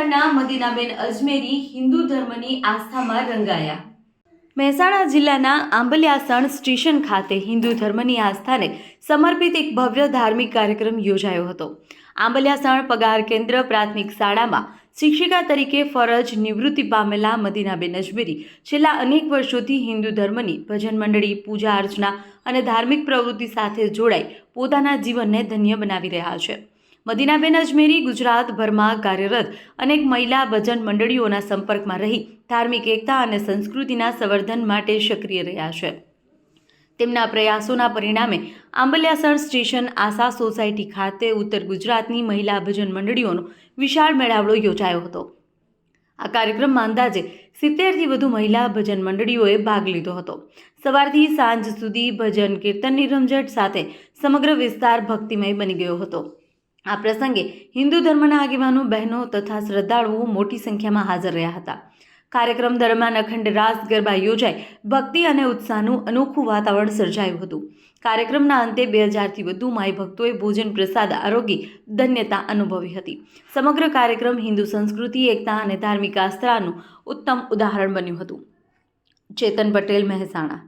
મહેસાણાના મદીનાબેન અજમેરી હિન્દુ ધર્મની આસ્થામાં રંગાયા। મહેસાણા જિલ્લાના આંબલિયાસણ સ્ટેશન ખાતે હિન્દુ ધર્મની આસ્થાને સમર્પિત એક ભવ્ય ધાર્મિક કાર્યક્રમ યોજાયો હતો। આંબલિયાસણ પગાર કેન્દ્ર પ્રાથમિક શાળામાં શિક્ષિકા તરીકે ફરજ નિવૃત્તિ પામેલા મદીનાબેન અજમેરી છેલ્લા અનેક વર્ષોથી હિન્દુ ધર્મની ભજન મંડળી, પૂજા અર્ચના અને ધાર્મિક પ્રવૃત્તિ સાથે જોડાઈ પોતાના જીવનને ધન્ય બનાવી રહ્યા છે। મદીનાબેન અજમેરી ગુજરાતભરમાં કાર્યરત અનેક મહિલા ભજન મંડળીઓના સંપર્કમાં રહી ધાર્મિક એકતા અને સંસ્કૃતિના સંવર્ધન માટે સક્રિય રહ્યા છે। તેમના પ્રયાસોના પરિણામે આંબલિયાસણ સ્ટેશન આશા સોસાયટી ખાતે ઉત્તર ગુજરાતની મહિલા ભજન મંડળીઓનો વિશાળ મેળાવડો યોજાયો હતો। આ કાર્યક્રમમાં અંદાજે 70થી વધુ મહિલા ભજન મંડળીઓએ ભાગ લીધો હતો। સવારથી સાંજ સુધી ભજન કીર્તનની રમઝટ સાથે સમગ્ર વિસ્તાર ભક્તિમય બની ગયો હતો। આ પ્રસંગે હિન્દુ ધર્મના આગેવાનો, બહેનો તથા શ્રદ્ધાળુઓ મોટી સંખ્યામાં હાજર રહ્યા હતા। કાર્યક્રમ દરમિયાન અખંડ રાસ ગરબા યોજાઈ ભક્તિ અને ઉત્સાહનું અનોખું વાતાવરણ સર્જાયું હતું। કાર્યક્રમના અંતે 2000થી વધુ માઈ ભક્તોએ ભોજન પ્રસાદ આરોગી ધન્યતા અનુભવી હતી। સમગ્ર કાર્યક્રમ હિન્દુ સંસ્કૃતિ, એકતા અને ધાર્મિક આસ્થાનું ઉત્તમ ઉદાહરણ બન્યું હતું। ચેતન પટેલ, મહેસાણા।